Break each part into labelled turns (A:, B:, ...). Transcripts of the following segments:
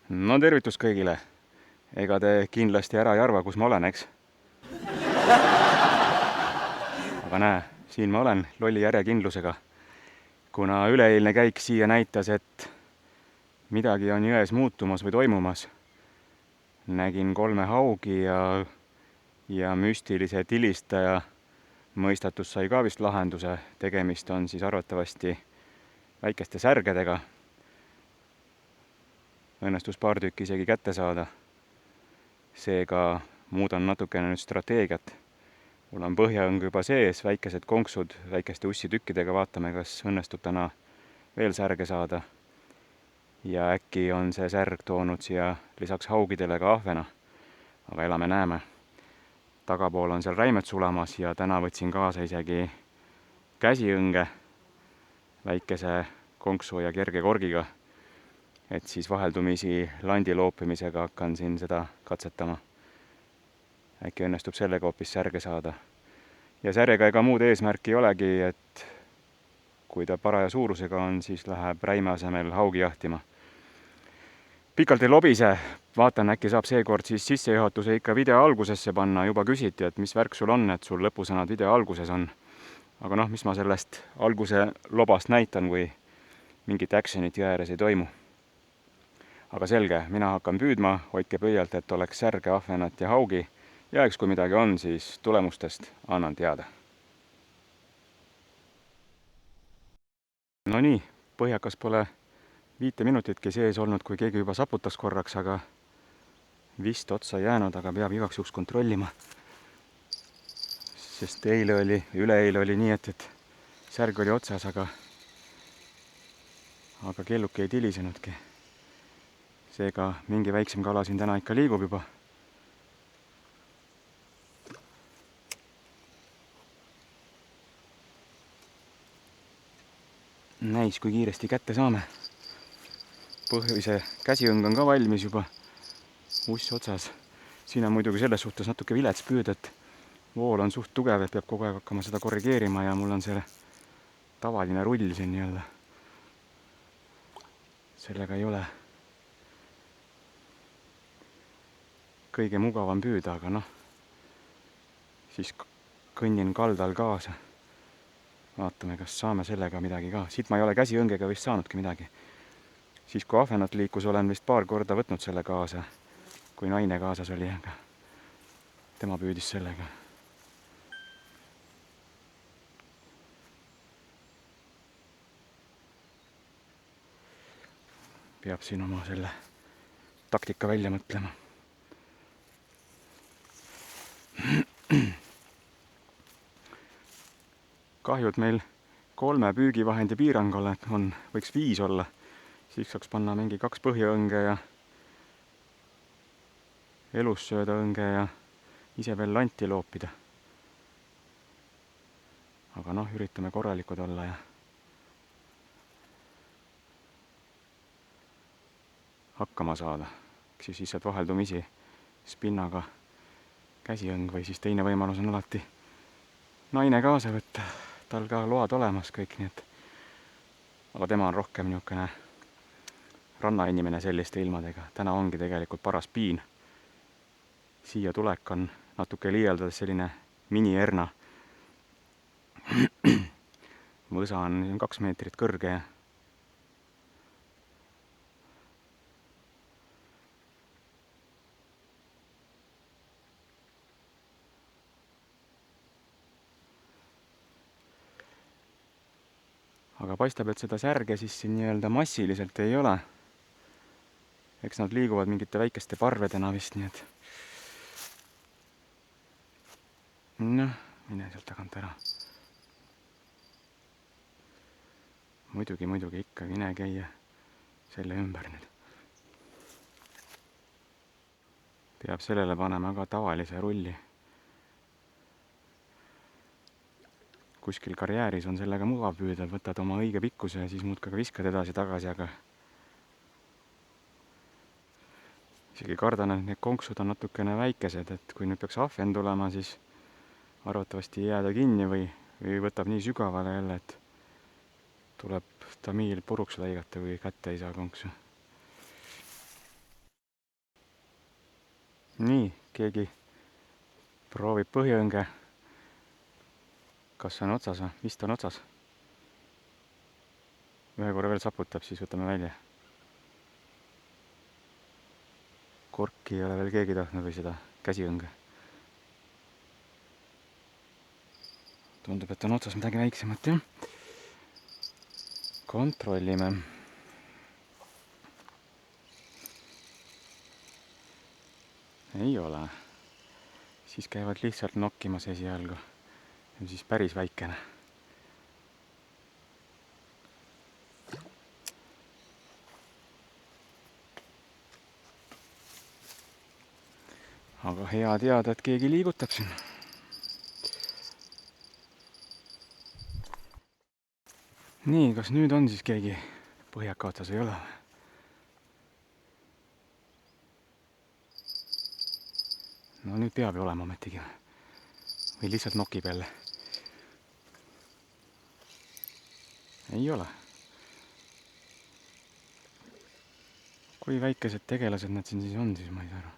A: No tervitus kõigile. Ega te kindlasti ära ei arva, kus ma olen, eks? Aga näe, siin ma olen lolli järjekindlusega. Kuna üleeilne käik siia näitas, et midagi on jões muutumas või toimumas, nägin 3 haugi ja müstilise tilistaja mõistatus sai ka vist lahenduse. Tegemist on siis arvatavasti väikeste särgedega. Õnnestus paar tükki isegi kätte saada. Seega muudan natukene nüüd strateegiat. Mul on põhjaõng juba sees, väikesed konksud väikeste ussitükkidega, vaatame, kas õnnestub täna veel särge saada. Ja äkki on see särg toonud siia lisaks haugidele ka ahvena. Aga elame-näeme. Tagapool on seal räimed sulamas ja täna võtsin kaasa isegi käsiõnge väikese konksu ja kerge korgiga. Et siis vaheldumisi landi loopimisega hakkan siin seda katsetama. Äkki õnnestub sellega hoopis särge saada. Ja särjega ega muud eesmärki ei olegi, et kui ta paraja suurusega on, siis läheb räime asemel haugi jahtima. Pikalt ei lobise, vaatan, äkki saab seekord siis sissejuhatuse ikka video algusesse panna. Juba küsiti, et mis värk sul on, et sul lõpusõnad video alguses on. Aga noh, mis ma sellest alguse lobast näitan, kui mingit actionit jõe ääres ei toimu. Aga selge, mina hakkan püüdma, hoidke pöialt, et oleks särge, ahvenat ja haugi. Ja eks kui midagi on, siis tulemustest annan teada. No nii, põhjakas pole 5 minutitki sees olnud, kui keegi juba saputas korraks, aga vist otsa jäänud, aga peab igaks juhuks kontrollima. Sest üleeile oli nii, et särg oli otsas, aga kelluke ei tilisenudki. Seega mingi väiksem kala siin täna ikka liigub juba. Näis, kui kiiresti kätte saame. Põhjuse käsiõng on ka valmis juba. Uss otsas. Siin on muidugi selles suhtes natuke vilets püüd, et vool on suht tugev, et peab kogu aeg hakkama seda korrigeerima ja mul on see tavaline rull siin nii-öelda. Sellega ei ole kõige mugavam püüda, aga noh, siis kõnnin kaldal kaasa. Vaatame, kas saame sellega midagi ka. Siit ma ei ole käsiõngega vist saanudki midagi. Siis kui ahvenat liikus, olen vist paar korda võtnud selle kaasa, kui naine kaasas oli, aga tema püüdis sellega. Peab siin oma selle taktika välja mõtlema. Kahju, et meil 3 püügivahendi piirang on, võiks 5 olla. Siis saaks panna mingi 2 põhjaõnge ja elussöödaõnge ja ise veel lanti loopida. Aga noh, üritame korralikud olla ja hakkama saada. Siis lihtsalt vaheldumisi spinnaga käsiõng või siis teine võimalus on alati naine kaasa võtta. Tal ka load olemas kõik, nii et. Aga tema on rohkem niisugune rannainimene selliste ilmadega. Täna ongi tegelikult paras piin. Siia tulek on natuke liialdades selline mini-erna. Võsa on 2 meetrit kõrge. Aga paistab, et seda särge siis siin nii-öelda massiliselt ei ole. Eks nad liiguvad mingite väikeste parvedena vist, nii et. Noh, mine sealt tagant ära. Muidugi ikka mine käia selle ümber nüüd. Peab sellele panema ka tavalise rulli. Kuskil karjääris on sellega mugav püüda, võtad oma õige pikkuse ja siis muudkui viskad edasi-tagasi, aga isegi kardan, et need konksud on natukene väikesed, et kui nüüd peaks ahven tulema, siis arvatavasti ei jääda kinni või võtab nii sügavale jälle, et tuleb tamiil puruks lõigata, kui kätte ei saa konksu. nii, keegi proovib põhjaõnge. Kas on otsas või? Vist on otsas. Ühe korra veel saputab, siis võtame välja. Korki ei ole veel keegi tahtnud või seda käsiõnge. Tundub, et on otsas midagi väiksemat, jah. Kontrollime. Ei ole. Siis käivad lihtsalt nokkimas esialgu. See on siis päris väikene. Aga hea teada, et keegi liigutab siin. Nii, kas nüüd on siis keegi põhjaka otsas või ei ole? No nüüd peab ju olema ometigi. Või lihtsalt nokib jälle. Ei ole. Kui väikesed tegelased nad siin siis on, siis ma ei saa aru.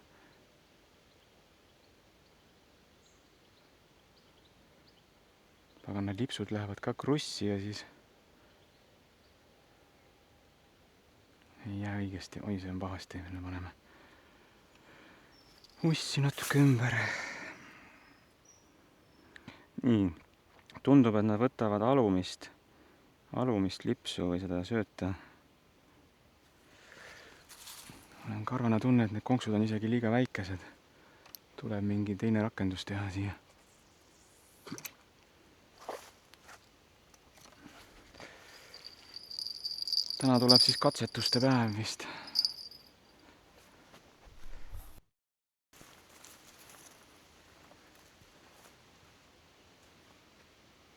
A: Aga need lipsud lähevad ka krussi ja siis ei jää õigesti. Oi, see on pahasti, me paneme ussi natuke ümber. Nii, tundub, et nad võtavad alumist lipsu või seda sööta. Olen karvane tunne, et need konksud on isegi liiga väikesed. Tuleb mingi teine rakendus teha siia. Täna tuleb siis katsetuste päev vist.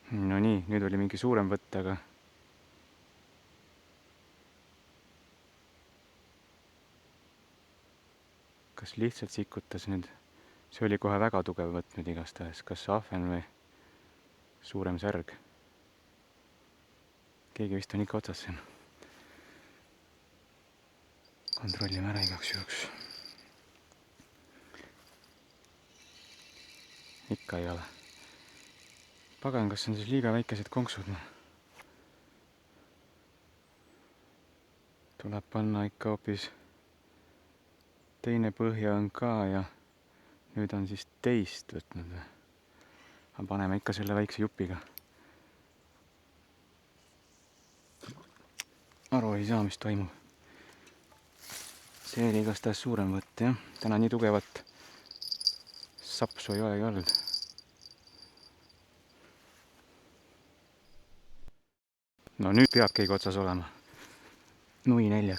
A: No nii, nüüd oli mingi suurem võtt, aga kas lihtsalt sikutas nüüd? See oli kohe väga tugev võtt nüüd igastahes. Kas ahven või suurem särg? Keegi vist on ikka otsas siin. Kontrollime ära igaks juhuks. Ikka ei ole. Pagan, kas on siis liiga väikesed konksud? Tuleb panna ikka hoopis teine põhjaõng ka ja nüüd on siis teist võtnud. Aga paneme ikka selle väikse jupiga. Aru ei saa, mis toimub. See oli igastahes suurem võtt, jah. Täna nii tugevat sapsu ei olegi olnud. No nüüd peab keegi otsas olema. Nui 4.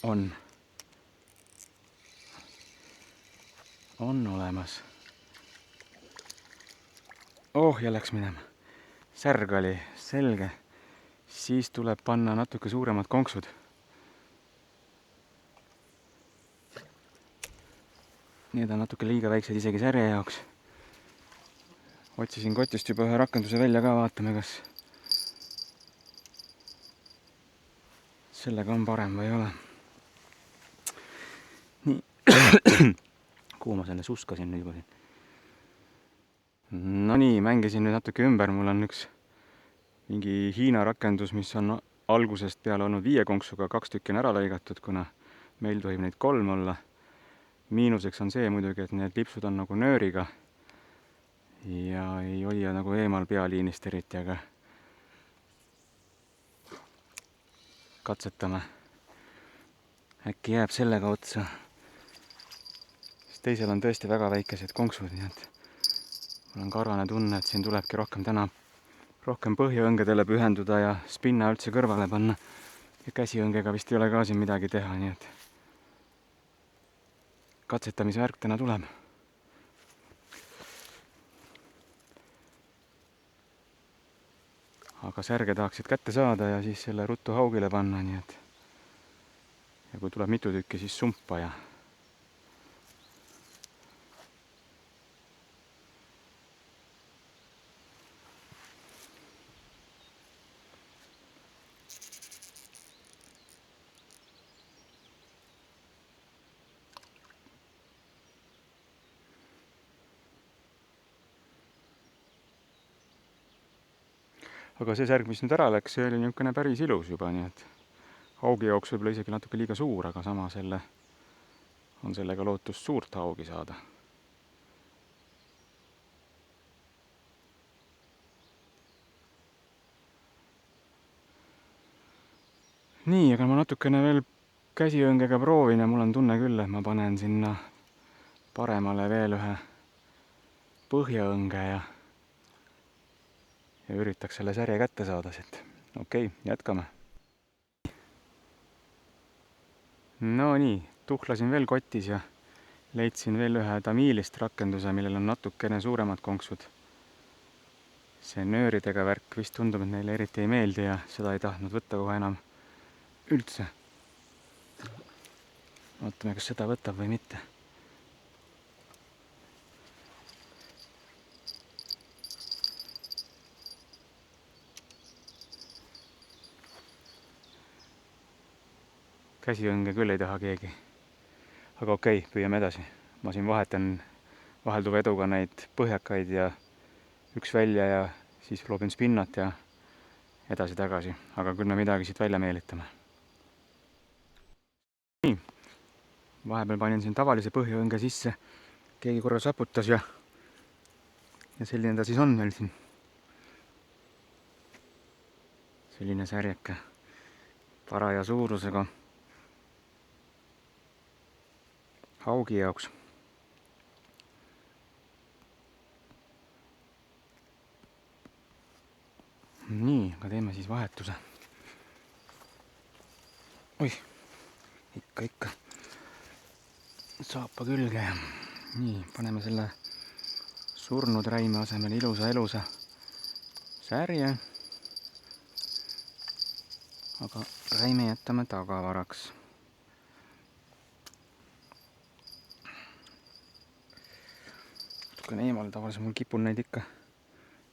A: On olemas. Oh, ja läks minema. Särg oli selge. Siis tuleb panna natuke suuremad konksud. Need on natuke liiga väiksed isegi särje jaoks. Otsisin kotist juba ühe rakenduse välja ka, vaatame, kas sellega on parem või ei ole. Nii. Kuhu ma selle suskasin nüüd juba siin? No nii, mängisin nüüd natuke ümber. Mul on üks mingi Hiina rakendus, mis on algusest peale olnud 5 konksuga, 2 tükki on ära lõigatud, kuna meil tohib neid 3 olla. Miinuseks on see muidugi, et need lipsud on nagu nööriga ja ei hoia nagu eemal pealiinist eriti, aga katsetame. Äkki jääb sellega otsa. Teisel on tõesti väga väikesed konksud, nii et mul on karvane tunne, et siin tulebki rohkem põhjaõngedele pühenduda ja spinna üldse kõrvale panna. Ja käsiõngega vist ei ole ka siin midagi teha, nii et katsetamise värk täna tuleb. Aga särge tahaksid kätte saada ja siis selle ruttu haugile panna, nii et ja kui tuleb mitu tükki, siis sumpa ja aga see särg, mis nüüd ära läks, see oli niisugune päris ilus juba, nii et haugi jaoks võib-olla isegi natuke liiga suur, aga sama on sellega lootust suurt haugi saada. Nii, aga ma natukene veel käsiõngega proovin ja mul on tunne küll, et ma panen sinna paremale veel ühe põhjaõnge ja üritaks selle särje kätte saada siit. Okei, jätkame. No nii, tuhlasin veel kotis ja leidsin veel ühe Tamilist rakenduse, millel on natukene suuremad konksud. See nööridega värk vist tundub, et neile eriti ei meeldi ja seda ei tahtnud võtta kohe enam üldse. Vaatame, kas seda võtab või mitte. Käsiõnge küll ei taha keegi. Aga okei, püüame edasi. Ma siin vahetan vahelduva eduga neid põhjakaid ja üks välja ja siis loobin spinnat ja edasi-tagasi. Aga küll me midagi siit välja meelitame. Nii. Vahepeal panin siin tavalise põhjaõnge sisse. Keegi korra saputas ja selline ta siis on meil siin. Selline särjeke paraja suurusega haugi jaoks. Nii, aga teeme siis vahetuse. Oih, ikka saapa külge. Nii, paneme selle surnud räime asemel ilusa särje. Aga räime jätame tagavaraks. Natukene eemal, tavaliselt mul kipun neid ikka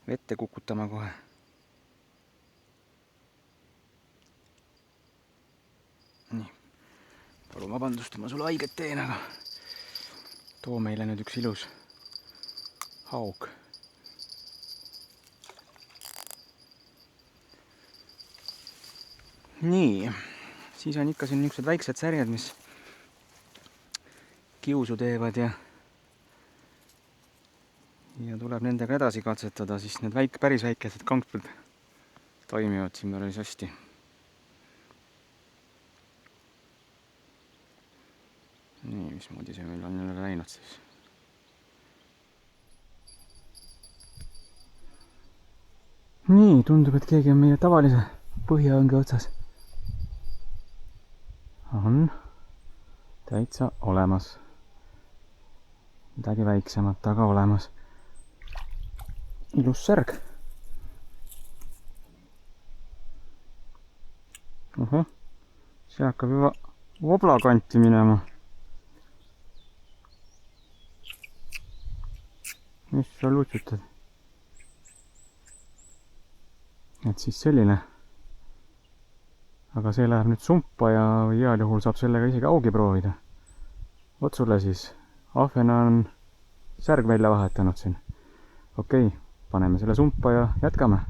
A: vette kukutama kohe. Nii, palun vabandust, ma sulle haiget teen, aga too meile nüüd üks ilus haug. Nii, siis on ikka siin niisugused väiksed särjed, mis kiusu teevad ja tuleb nendega edasi katsetada, siis need päris väikesed konksud toimivad siin päris hästi. Nii, mismoodi see meil on jälle läinud siis? Nii, tundub, et keegi on meie tavalise põhjaõnge otsas. On täitsa olemas. Midagi väiksemat, aga olemas. Ilus särg. Oho, see hakkab juba vobla kanti minema. Mis sa lutsutad? Et siis selline. Aga see läheb nüüd sumpa ja heal juhul saab sellega isegi haugi proovida. Vot sulle siis. Ahvena on särg välja vahetanud siin. Okei, paneme selle sumpa ja jätkame.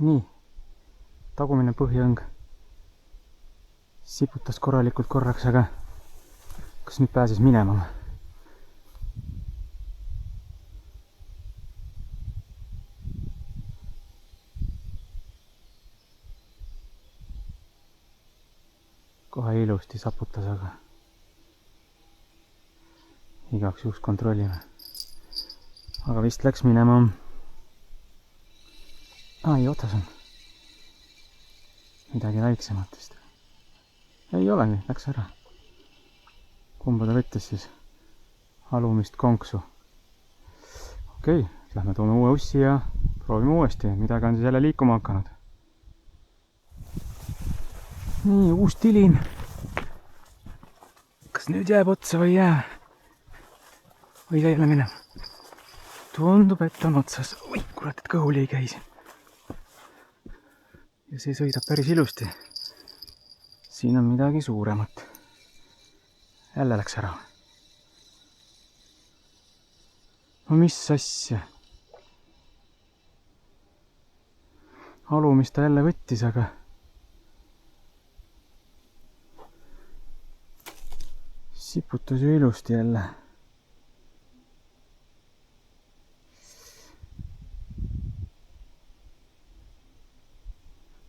A: Nii, tagumine põhjaõng siputas korralikult korraks, aga kas nüüd pääses minema? Kohe ilusti saputas, aga igaks juhuks kontrollime. Aga vist läks minema. Ai, otas on. Midagi väiksemat vist. Ei olegi, läks ära. Kumba ta võttis siis? Alumist konksu. Okei, lähme toome uue ussi ja proovime uuesti. Midagi on siis jälle liikuma hakanud. Nii, uus tilin. Kas nüüd jääb otsa või jää? Või jälle minema? Tundub, et on otsas. Oi, kurat, et kõhuli ei käi siin. Ja see sõidab päris ilusti. siin on midagi suuremat. Jälle läks ära. No mis asja? Alumist ta jälle võttis, aga siputas ju ilusti jälle.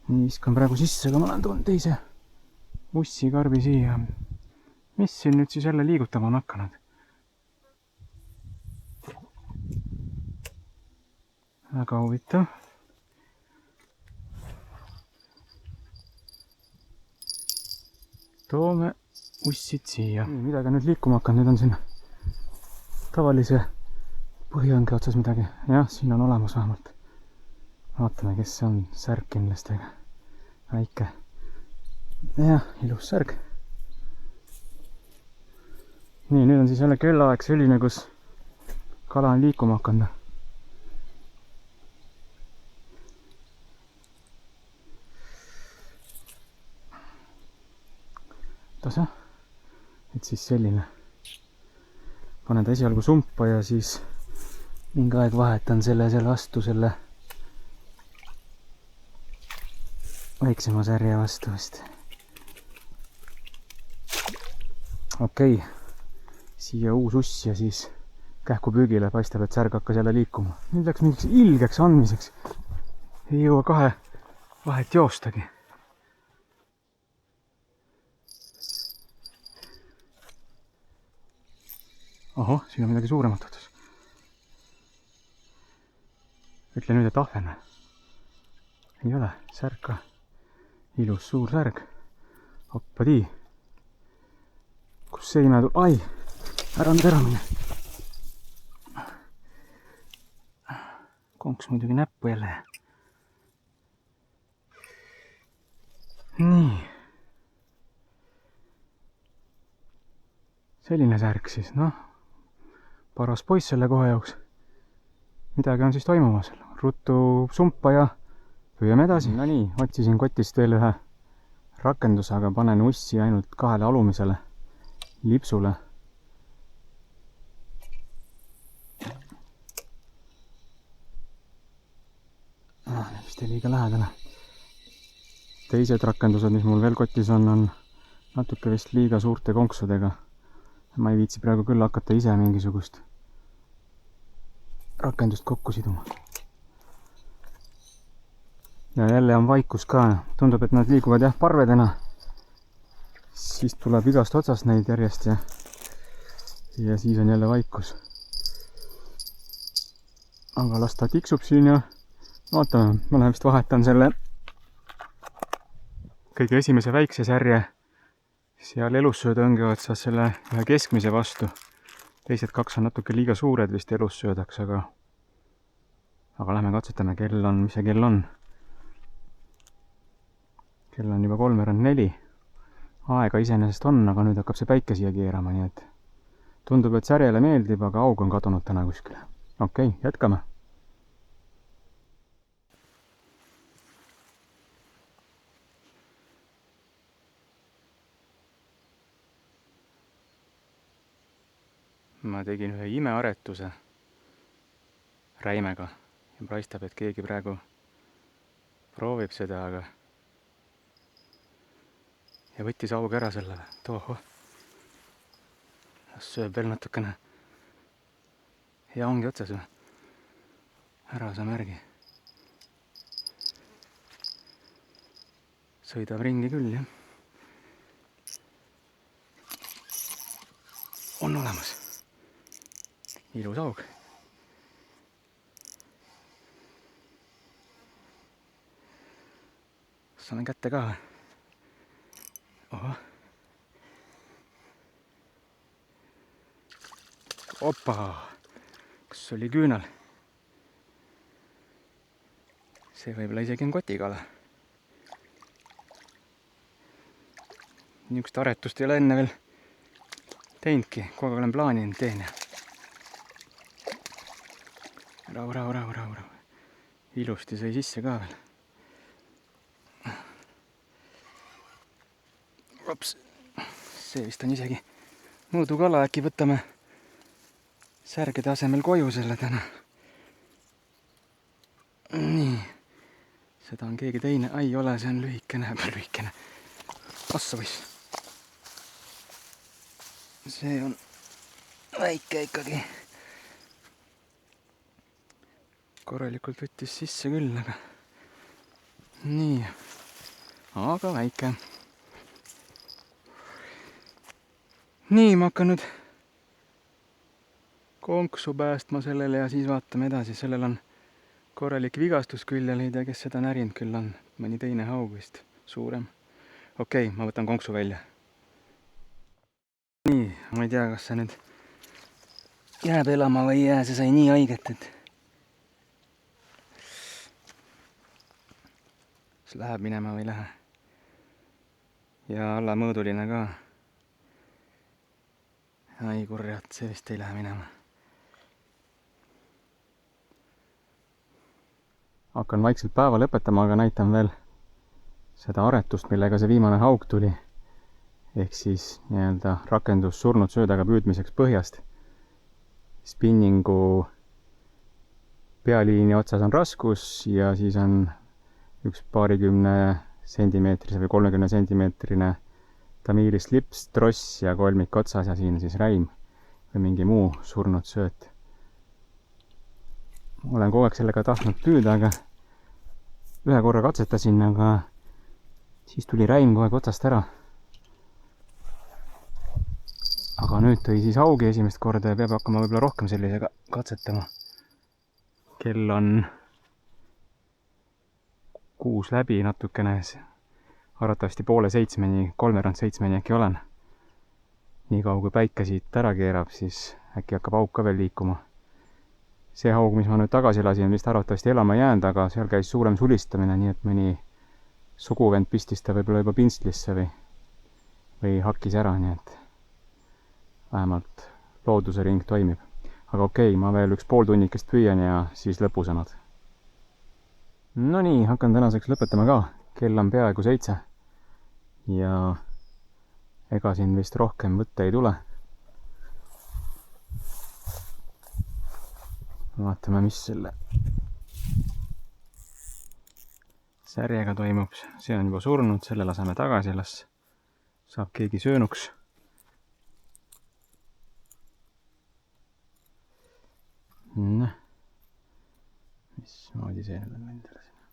A: Nii, viskan praegu sisse, aga ma olen toonud teise ussikarbi siia. Mis siin nüüd siis jälle liigutama on hakanud? Väga huvitav. Toome ussid siia. Midagi on nüüd liikuma hakanud, nüüd on siin tavalise põhjaõnge otsas midagi. Jah, siin on olemas vähemalt. Vaatame, kes see on. Särg kindlasti. Väike. Jah, ilus särg. Nii, nüüd on siis jälle kellaaeg selline, kus kala on liikuma hakanud. Tasa, et siis selline. Panen ta esialgu sumpa ja siis mingi aeg vahetan selle vastu, selle väiksema särje vastu vist. Okei, siia uus uss ja siis kähku püügile, paistab, et särg hakkas jälle liikuma. Nüüd läks mingiks ilgeks andmiseks. Ei jõua kahe vahet joostagi. Oho, siin on midagi suuremat otsas. Ütle nüüd, et ahven. Ei ole, särg ka. Ilus suur särg. Hoppadii. Kus see ime tuleb? Ai, ära nüüd ära mine. Konks muidugi näppu jälle. Nii. Selline särg siis, noh. Paras poiss selle kohe jooks. Midagi on siis toimumas. Ruttu sumpa ja püüame edasi. No nii, otsisin kotist veel ühe rakenduse, aga panen ussi ainult kahele alumisele lipsule. Vist ei liiga lähedale. Teised rakendused, mis mul veel kotis on natuke vist liiga suurte konksudega. Ma ei viitsi praegu küll hakata ise mingisugust rakendust kokku siduma. Ja jälle on vaikus ka. Tundub, et nad liiguvad jah parvedena. Siis tuleb igast otsast neid järjest ja siis on jälle vaikus. Aga las ta tiksub siin ja vaatame, ma lähen vist vahetan selle kõige esimese väikse särje seal elussööda õnge otsas selle ühe keskmise vastu. Teised kaks on natuke liiga suured vist elussöödaks, aga lähme katsetame, mis see kell on. Kell on juba 3:04. Aega iseenesest on, aga nüüd hakkab see päike siia keerama, nii et tundub, et särjele meeldib, aga aug on kadunud täna kuskile. Okei, jätkame. Ma tegin ühe imearetuse räimega ja paistab, et keegi praegu proovib seda, aga ja võttis auga ära selle. Toho. Sööb veel natukene. Ja ongi otsas või? Ära sa märgi. Sõidab ringi küll, jah. On olemas. Ilus aug. Saan kätte ka. Oho. Opa! Kas oli küünal? See võib-olla isegi on kotikala. Niisugust aretust ei ole enne veel teinudki. Kogu aeg olen plaaninud teen. Rahu. Ilusti sai sisse ka veel. Ops. See vist on isegi mõõdukala, äkki võtame särgede asemel koju selle täna. Nii. Seda on keegi teine. Ai, ole, see on lühikene, lühikene. Assa võiks. See on väike ikkagi. Korralikult võttis sisse küll, aga nii. Aga väike. Nii, ma hakkan nüüd konksu päästma sellele ja siis vaatame edasi. Sellel on korralik vigastus küljel, ei tea, kes seda närinud, küll on mõni teine haug vist suurem. Okei, ma võtan konksu välja. Nii, ma ei tea, kas see nüüd jääb elama või ei jää, see sai nii haiget, et kas läheb minema või ei lähe. Ja alla mõõduline ka. Ai kurjad, see vist ei lähe minema. Hakkan vaikselt päeva lõpetama, aga näitan veel seda aretust, millega see viimane haug tuli. Ehk siis nii-öelda rakendus surnud söödaga püüdmiseks põhjast. Spinningu pealiini otsas on raskus ja siis on üks 20 sentimeetrise või 30 sentimeetrine tamiilist lips, tross ja kolmik otsas ja siin siis räim või mingi muu surnud sööt. Olen kogu aeg sellega tahtnud püüda, aga ühe korra katsetasin, aga siis tuli räim kogu aeg otsast ära. Aga nüüd tõi siis haugi esimest korda ja peab hakkama võib-olla rohkem sellisega katsetama. Kell on 6 läbi natukene, arvatavasti 6:30, 6:30 äkki olen. Nii kaua kui päike siit ära keerab, siis äkki hakkab haug ka veel liikuma. See haug, mis ma nüüd tagasi lasin, vist arvatavasti elama jäänud, aga seal käis suurem sulistamine, nii et mõni suguvend pistis ta võib-olla juba pinstlisse või hakkis ära, nii et vähemalt looduse ring toimib. Aga okei, ma veel üks pool tunnikest püüan ja siis lõpusõnad. No nii, hakkan tänaseks lõpetama ka. Kell on peaaegu 7 ja ega siin vist rohkem võtta ei tule. Vaatame, mis selle särjega toimub. See on juba surnud, selle laseme tagasi, las saab keegi söönuks. Mismoodi see nüüd on endale sinna?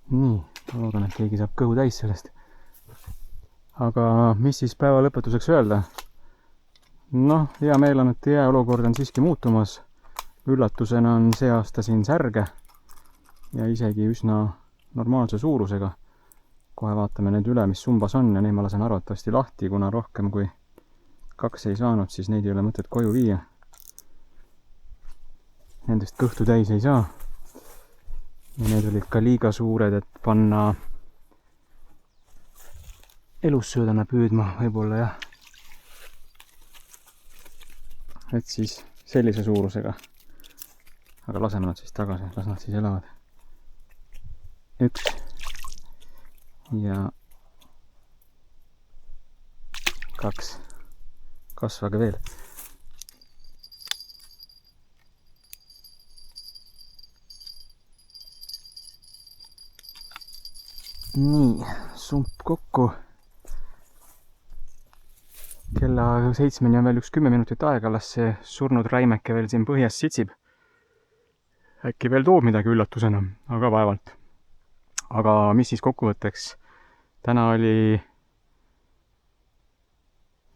A: Nii, ma loodan, et keegi saab kõhu täis sellest. Aga mis siis päeva lõpetuseks öelda? Noh, hea meel on, et jääolukord on siiski muutumas. Üllatusena on see aasta siin särge ja isegi üsna normaalse suurusega. Kohe vaatame need üle, mis sumbas on ja neid ma lasen arvatavasti lahti, kuna rohkem kui 2 ei saanud, siis neid ei ole mõtet koju viia. Nendest kõhtu täis ei saa. Ja need olid ka liiga suured, et panna elussöödana püüdma, võib-olla jah. Et siis sellise suurusega. Aga laseme nad siis tagasi, las nad siis elavad. 1 ja 2. Kasvage veel. Nii, sump kokku. Kella 7 on veel üks 10 minutit aega, las see surnud räimeke veel siin põhjas sitsib. Äkki veel toob midagi üllatusena, aga vaevalt. Aga mis siis kokkuvõtteks? Täna oli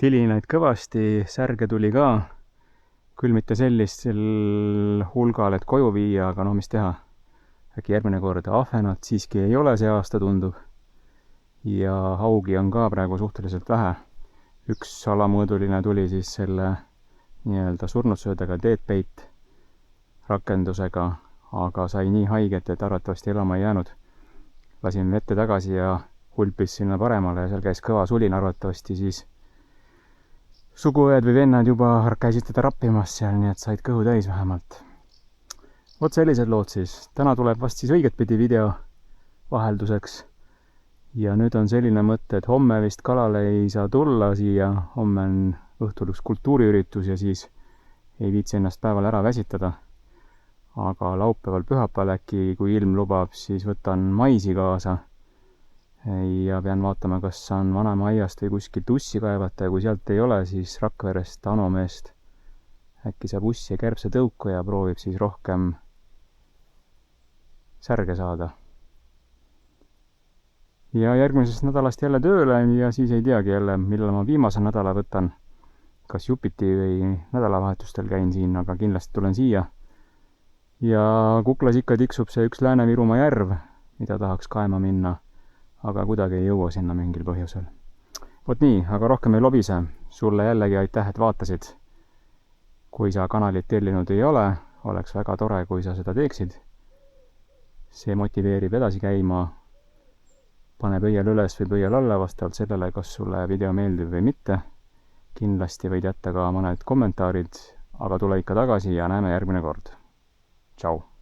A: tilinaid kõvasti, särge tuli ka. Küll mitte sellisel hulgal, et koju viia, aga no mis teha. Äkki järgmine kord ahvenat siiski ei ole see aasta tundub. Ja haugi on ka praegu suhteliselt vähe. Üks alamõõduline tuli siis selle nii-öelda surnudsöödaga deadbait rakendusega, aga sai nii haiget, et arvatavasti elama ei jäänud. Lasin vette tagasi ja hulpis sinna paremale ja seal käis kõva sulin arvatavasti siis. Suguõed või vennad juba käisid teda rappimas seal, nii et said kõhu täis vähemalt. Vot sellised lood siis. Täna tuleb vast siis õiget pidi video vahelduseks. Ja nüüd on selline mõte, et homme vist kalale ei saa tulla siia. Homme on õhtul üks kultuuriüritus ja siis ei viitsi ennast päeval ära väsitada. Aga laupäeval pühapäeval äkki, kui ilm lubab, siis võtan maisi kaasa. Ja pean vaatama, kas saan vanema aiast või kuskilt ussi kaevata ja kui sealt ei ole, siis Rakverest Ano meest äkki saab ussi ja kärbse tõuku ja proovib siis rohkem särge saada. Ja järgmisest nädalast jälle tööle ja siis ei teagi jälle, millal ma viimase nädala võtan. Kas jupiti või nädalavahetustel käin siin, aga kindlasti tulen siia. Ja Kuklas ikka tiksub see üks Lääne-Virumaa järv, mida tahaks kaema minna, aga kuidagi ei jõua sinna mingil põhjusel. Vot nii, aga rohkem ei lobise. Sulle jällegi aitäh, et vaatasid. Kui sa kanalit tellinud ei ole, oleks väga tore, kui sa seda teeksid. See motiveerib edasi käima. Pane pöial üles või pöial alla vastavalt sellele, kas sulle video meeldib või mitte. Kindlasti võid jätta ka mõned kommentaarid, aga tule ikka tagasi ja näeme järgmine kord. Tšau!